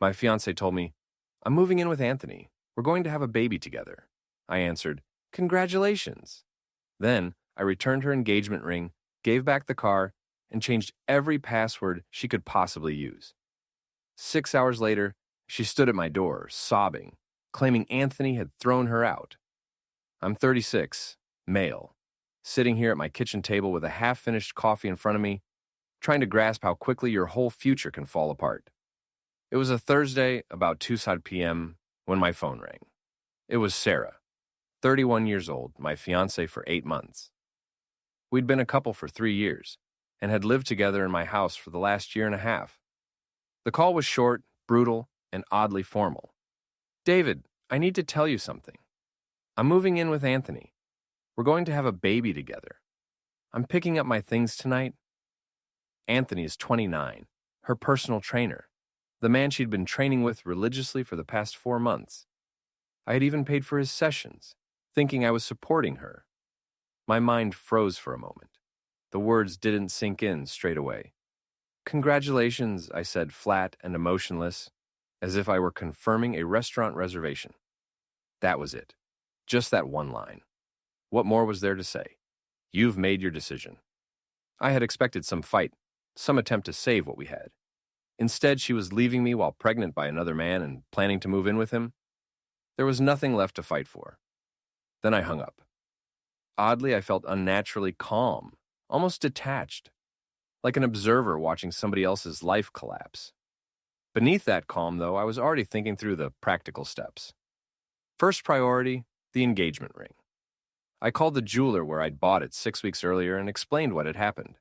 My fiancée told me, "I'm moving in with Anthony. We're going to have a baby together." I answered, "Congratulations." Then I returned her engagement ring, gave back the car, and changed every password she could possibly use. 6 hours later, she stood at my door, sobbing, claiming Anthony had thrown her out. I'm 36, male, sitting here at my kitchen table with a half-finished coffee in front of me, trying to grasp how quickly your whole future can fall apart. It was a Thursday, about 2 p.m., when my phone rang. It was Sarah, 31 years old, my fiancée for 8 months. We'd been a couple for 3 years and had lived together in my house for the last year and a half. The call was short, brutal, and oddly formal. "David, I need to tell you something. I'm moving in with Anthony. We're going to have a baby together. I'm picking up my things tonight." Anthony is 29, her personal trainer, the man she'd been training with religiously for the past 4 months. I had even paid for his sessions, thinking I was supporting her. My mind froze for a moment. The words didn't sink in straight away. "Congratulations," I said, flat and emotionless, as if I were confirming a restaurant reservation. That was it. Just that one line. What more was there to say? You've made your decision. I had expected some fight, some attempt to save what we had. Instead, she was leaving me while pregnant by another man and planning to move in with him. There was nothing left to fight for. Then I hung up. Oddly, I felt unnaturally calm, almost detached, like an observer watching somebody else's life collapse. Beneath that calm, though, I was already thinking through the practical steps. First priority, the engagement ring. I called the jeweler where I'd bought it 6 weeks earlier and explained what had happened.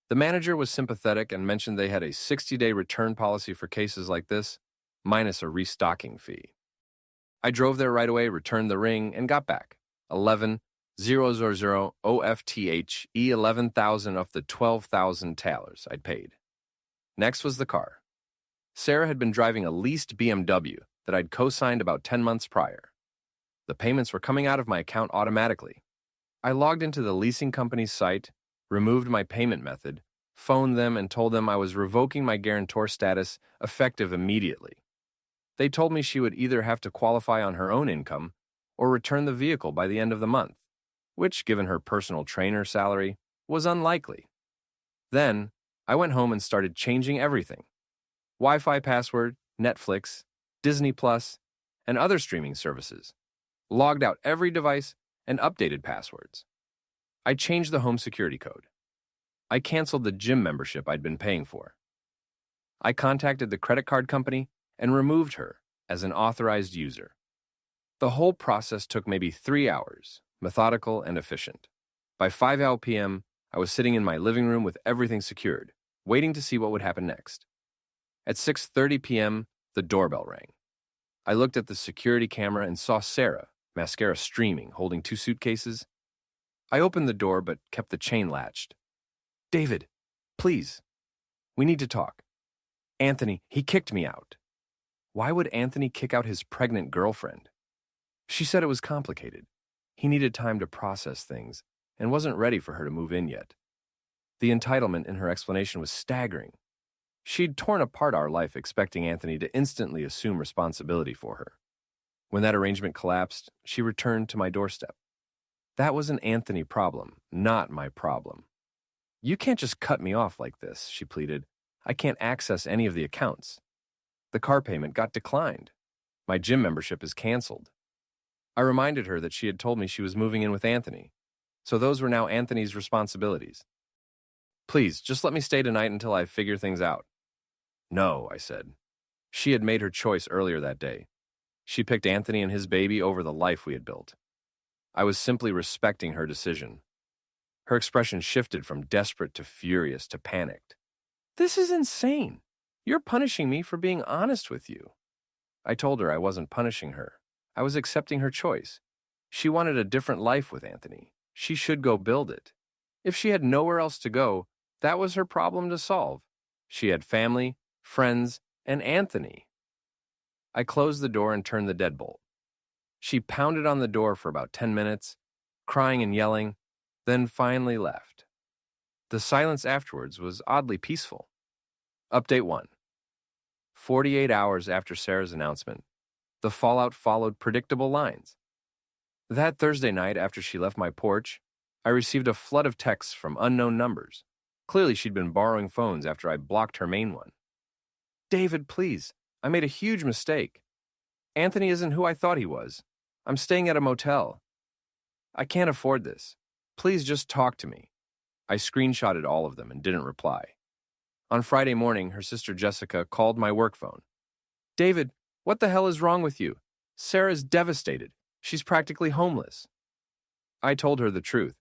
The manager was sympathetic and mentioned they had a 60-day return policy for cases like this, minus a restocking fee. I drove there right away, returned the ring, and got back 11,000 OFTH E11,000 of the 12,000 thalers I'd paid. Next was the car. Sarah had been driving a leased BMW that I'd co-signed about 10 months prior. The payments were coming out of my account automatically. I logged into the leasing company's site, removed my payment method, phoned them, and told them I was revoking my guarantor status effective immediately. They told me she would either have to qualify on her own income or return the vehicle by the end of the month, which, given her personal trainer salary, was unlikely. Then, I went home and started changing everything. Wi-Fi password, Netflix, Disney Plus, and other streaming services. Logged out every device and updated passwords. I changed the home security code. I canceled the gym membership I'd been paying for. I contacted the credit card company and removed her as an authorized user. The whole process took maybe 3 hours, methodical and efficient. By 5 p.m., I was sitting in my living room with everything secured, waiting to see what would happen next. At 6:30 p.m., the doorbell rang. I looked at the security camera and saw Sarah, mascara streaming, holding 2 suitcases. I opened the door but kept the chain latched. "David, please. We need to talk. Anthony, he kicked me out." Why would Anthony kick out his pregnant girlfriend? She said it was complicated. He needed time to process things and wasn't ready for her to move in yet. The entitlement in her explanation was staggering. She'd torn apart our life expecting Anthony to instantly assume responsibility for her. When that arrangement collapsed, she returned to my doorstep. That was an Anthony problem, not my problem. "You can't just cut me off like this," she pleaded. "I can't access any of the accounts. The car payment got declined. My gym membership is canceled." I reminded her that she had told me she was moving in with Anthony, so those were now Anthony's responsibilities. "Please, just let me stay tonight until I figure things out." "No," I said. She had made her choice earlier that day. She picked Anthony and his baby over the life we had built. I was simply respecting her decision. Her expression shifted from desperate to furious to panicked. "This is insane. You're punishing me for being honest with you." I told her I wasn't punishing her. I was accepting her choice. She wanted a different life with Anthony. She should go build it. If she had nowhere else to go, that was her problem to solve. She had family, friends, and Anthony. I closed the door and turned the deadbolt. She pounded on the door for about 10 minutes, crying and yelling, then finally left. The silence afterwards was oddly peaceful. Update 1. 48 hours after Sarah's announcement, the fallout followed predictable lines. That Thursday night after she left my porch, I received a flood of texts from unknown numbers. Clearly, she'd been borrowing phones after I blocked her main one. David, please, I made a huge mistake. Anthony isn't who I thought he was. I'm staying at a motel. I can't afford this. Please just talk to me. I screenshotted all of them and didn't reply. On Friday morning, her sister Jessica called my work phone. David, what the hell is wrong with you? Sarah's devastated. She's practically homeless. I told her the truth.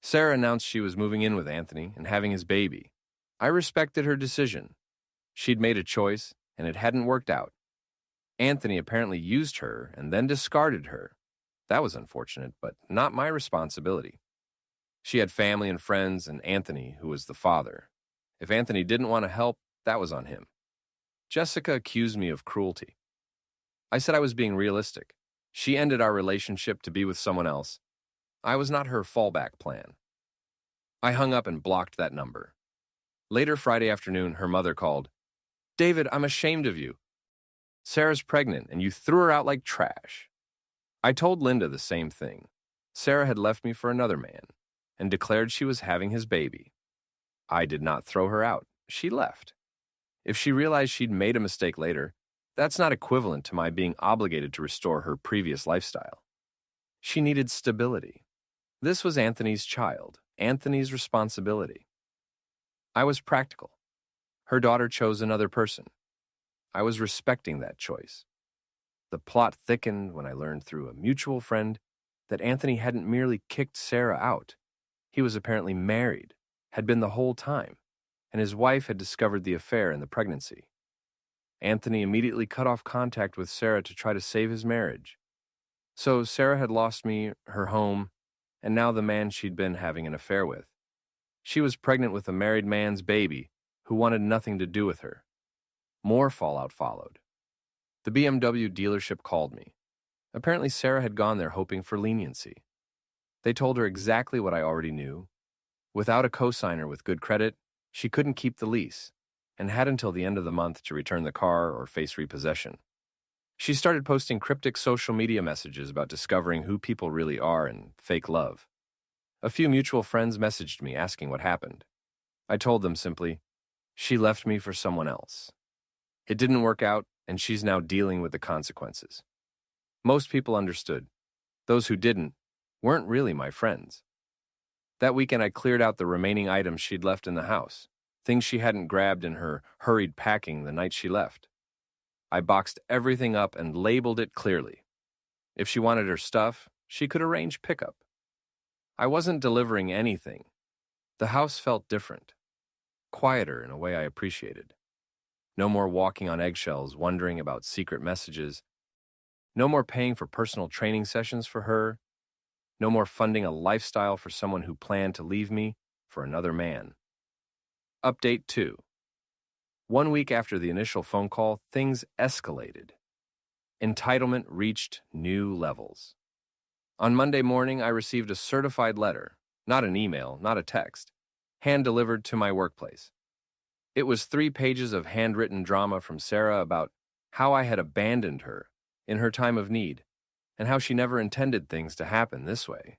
Sarah announced she was moving in with Anthony and having his baby. I respected her decision. She'd made a choice, and it hadn't worked out. Anthony apparently used her and then discarded her. That was unfortunate, but not my responsibility. She had family and friends, and Anthony, who was the father. If Anthony didn't want to help, that was on him. Jessica accused me of cruelty. I said I was being realistic. She ended our relationship to be with someone else. I was not her fallback plan. I hung up and blocked that number. Later Friday afternoon, her mother called. David, I'm ashamed of you. Sarah's pregnant, and you threw her out like trash. I told Linda the same thing. Sarah had left me for another man and declared she was having his baby. I did not throw her out. She left. If she realized she'd made a mistake later, that's not equivalent to my being obligated to restore her previous lifestyle. She needed stability. This was Anthony's child, Anthony's responsibility. I was practical. Her daughter chose another person. I was respecting that choice. The plot thickened when I learned through a mutual friend that Anthony hadn't merely kicked Sarah out. He was apparently married, had been the whole time, and his wife had discovered the affair in the pregnancy. Anthony immediately cut off contact with Sarah to try to save his marriage. So Sarah had lost me, her home, and now the man she'd been having an affair with. She was pregnant with a married man's baby who wanted nothing to do with her. More fallout followed. The BMW dealership called me. Apparently Sarah had gone there hoping for leniency. They told her exactly what I already knew. Without a cosigner with good credit, she couldn't keep the lease, and had until the end of the month to return the car or face repossession. She started posting cryptic social media messages about discovering who people really are and fake love. A few mutual friends messaged me asking what happened. I told them simply, she left me for someone else. It didn't work out, and she's now dealing with the consequences. Most people understood. Those who didn't weren't really my friends. That weekend I cleared out the remaining items she'd left in the house, things she hadn't grabbed in her hurried packing the night she left. I boxed everything up and labeled it clearly. If she wanted her stuff, she could arrange pickup. I wasn't delivering anything. The house felt different, quieter in a way I appreciated. No more walking on eggshells, wondering about secret messages. No more paying for personal training sessions for her. No more funding a lifestyle for someone who planned to leave me for another man. Update 2. 1 week after the initial phone call, things escalated. Entitlement reached new levels. On Monday morning, I received a certified letter, not an email, not a text, hand-delivered to my workplace. It was 3 pages of handwritten drama from Sarah about how I had abandoned her in her time of need, and how she never intended things to happen this way.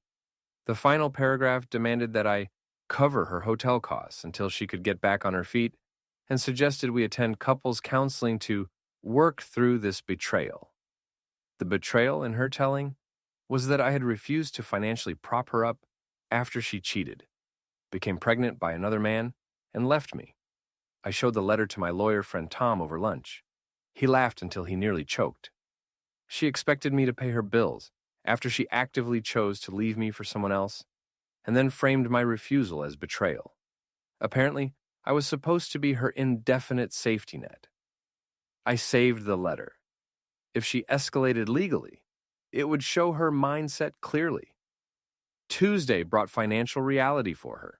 The final paragraph demanded that I cover her hotel costs until she could get back on her feet, and suggested we attend couples counseling to work through this betrayal. The betrayal, in her telling, was that I had refused to financially prop her up after she cheated, became pregnant by another man, and left me. I showed the letter to my lawyer friend Tom over lunch. He laughed until he nearly choked. She expected me to pay her bills after she actively chose to leave me for someone else, and then framed my refusal as betrayal. Apparently, I was supposed to be her indefinite safety net. I saved the letter. If she escalated legally, it would show her mindset clearly. Tuesday brought financial reality for her.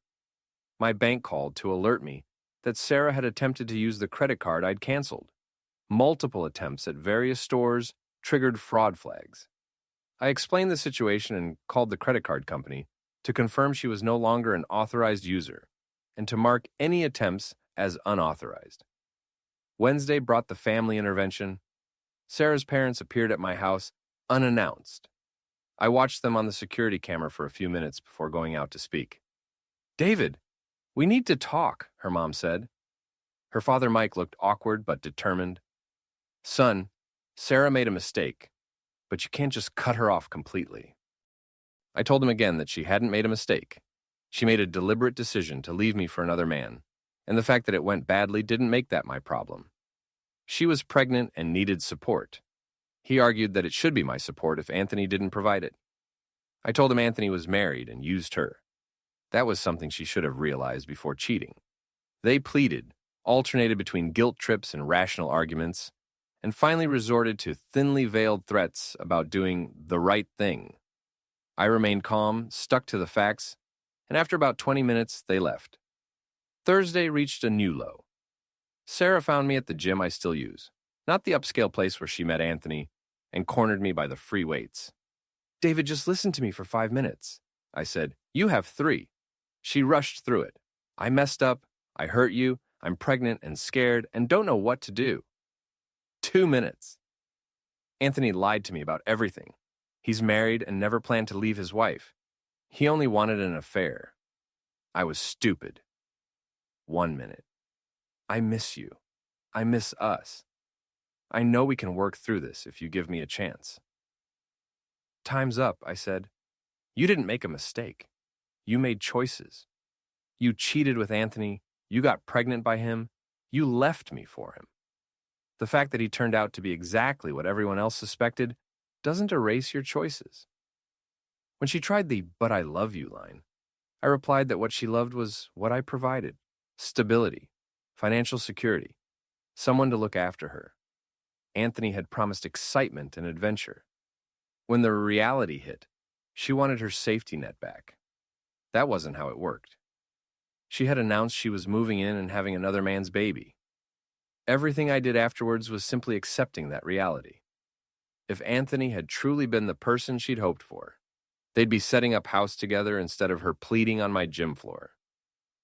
My bank called to alert me that Sarah had attempted to use the credit card I'd canceled. Multiple attempts at various stores triggered fraud flags. I explained the situation and called the credit card company to confirm she was no longer an authorized user and to mark any attempts as unauthorized. Wednesday brought the family intervention. Sarah's parents appeared at my house unannounced. I watched them on the security camera for a few minutes before going out to speak. "David, we need to talk," her mom said. Her father, Mike, looked awkward but determined. "Son, Sarah made a mistake, but you can't just cut her off completely." I told him again that she hadn't made a mistake. She made a deliberate decision to leave me for another man, and the fact that it went badly didn't make that my problem. She was pregnant and needed support. He argued that it should be my support if Anthony didn't provide it. I told him Anthony was married and used her. That was something she should have realized before cheating. They pleaded, alternated between guilt trips and rational arguments, and finally resorted to thinly veiled threats about doing the right thing. I remained calm, stuck to the facts, and after about 20 minutes, they left. Thursday reached a new low. Sarah found me at the gym I still use, not the upscale place where she met Anthony, and cornered me by the free weights. "David, just listen to me for 5 minutes," I said. "You have 3. She rushed through it. "I messed up, I hurt you, I'm pregnant and scared, and don't know what to do." 2 minutes. Anthony lied to me about everything. He's married and never planned to leave his wife. He only wanted an affair. I was stupid. 1 minute. "I miss you. I miss us. I know we can work through this if you give me a chance." "Time's up," I said. "You didn't make a mistake. You made choices. You cheated with Anthony. You got pregnant by him. You left me for him. The fact that he turned out to be exactly what everyone else suspected doesn't erase your choices." When she tried the "but I love you" line, I replied that what she loved was what I provided: stability, financial security, someone to look after her. Anthony had promised excitement and adventure. When the reality hit, she wanted her safety net back. That wasn't how it worked. She had announced she was moving in and having another man's baby. Everything I did afterwards was simply accepting that reality. If Anthony had truly been the person she'd hoped for, they'd be setting up house together instead of her pleading on my gym floor.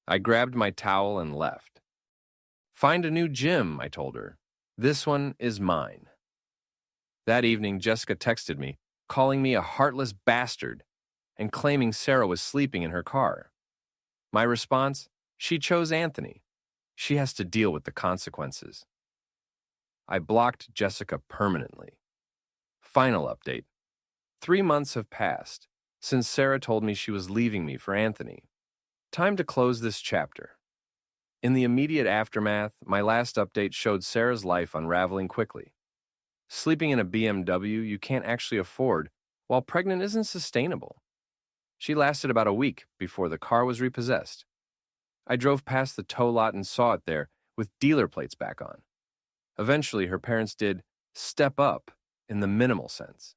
I grabbed my towel and left. "Find a new gym," I told her. "This one is mine." That evening, Jessica texted me, calling me a heartless bastard and claiming Sarah was sleeping in her car. My response: she chose Anthony. She has to deal with the consequences. I blocked Jessica permanently. Final update. 3 months have passed since Sarah told me she was leaving me for Anthony. Time to close this chapter. In the immediate aftermath, my last update showed Sarah's life unraveling quickly. Sleeping in a BMW you can't actually afford while pregnant isn't sustainable. She lasted about a week before the car was repossessed. I drove past the tow lot and saw it there with dealer plates back on. Eventually, her parents did step up in the minimal sense.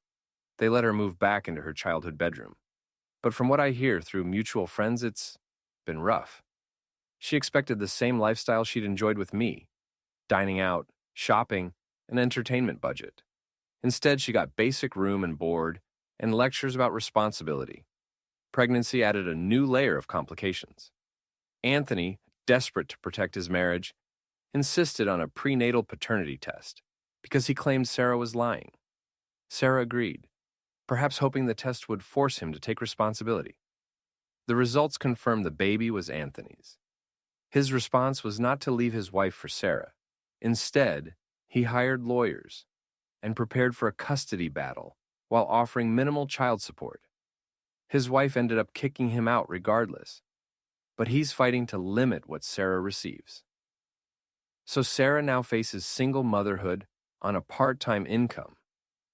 They let her move back into her childhood bedroom. But from what I hear through mutual friends, it's been rough. She expected the same lifestyle she'd enjoyed with me: dining out, shopping, an entertainment budget. Instead, she got basic room and board and lectures about responsibility. Pregnancy added a new layer of complications. Anthony, desperate to protect his marriage, insisted on a prenatal paternity test because he claimed Sarah was lying. Sarah agreed, perhaps hoping the test would force him to take responsibility. The results confirmed the baby was Anthony's. His response was not to leave his wife for Sarah. Instead, he hired lawyers and prepared for a custody battle while offering minimal child support. His wife ended up kicking him out regardless, but he's fighting to limit what Sarah receives. So Sarah now faces single motherhood on a part-time income,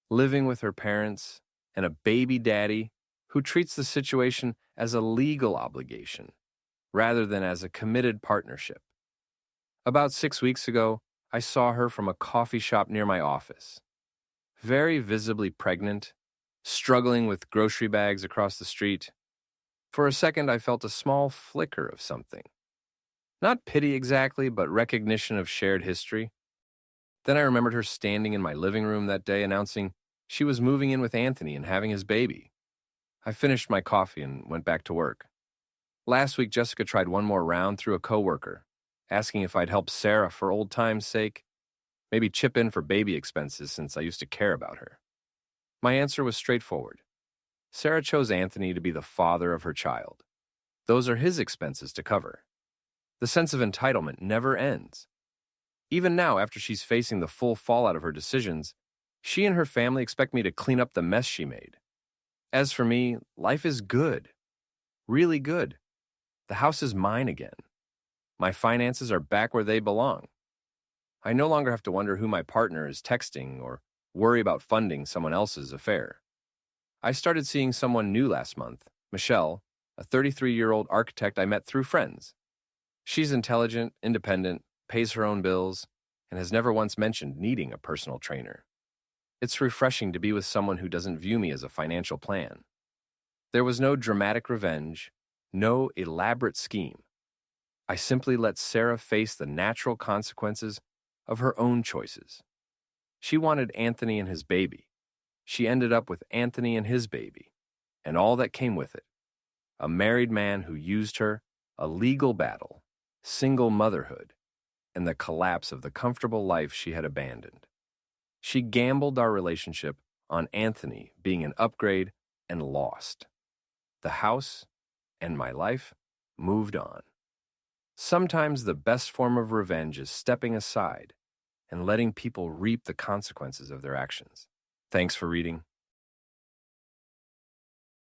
living with her parents and a baby daddy who treats the situation as a legal obligation rather than as a committed partnership. About 6 weeks ago, I saw her from a coffee shop near my office. Very visibly pregnant, struggling with grocery bags across the street. For a second, I felt a small flicker of something. Not pity exactly, but recognition of shared history. Then I remembered her standing in my living room that day announcing she was moving in with Anthony and having his baby. I finished my coffee and went back to work. Last week, Jessica tried one more round through a coworker, asking if I'd help Sarah for old time's sake, Maybe chip in for baby expenses since I used to care about her. My answer was straightforward. Sarah chose Anthony to be the father of her child. Those are his expenses to cover. The sense of entitlement never ends. Even now, after she's facing the full fallout of her decisions, she and her family expect me to clean up the mess she made. As for me, life is good. Really good. The house is mine again. My finances are back where they belong. I no longer have to wonder who my partner is texting or worry about funding someone else's affair. I started seeing someone new last month, Michelle, a 33-year-old architect I met through friends. She's intelligent, independent, pays her own bills, and has never once mentioned needing a personal trainer. It's refreshing to be with someone who doesn't view me as a financial plan. There was no dramatic revenge, no elaborate scheme. I simply let Sarah face the natural consequences of her own choices. She wanted Anthony and his baby. She ended up with Anthony and his baby, and all that came with it. A married man who used her, a legal battle, single motherhood, and the collapse of the comfortable life she had abandoned. She gambled our relationship on Anthony being an upgrade and lost. The house and my life moved on. Sometimes the best form of revenge is stepping aside and letting people reap the consequences of their actions. Thanks for reading.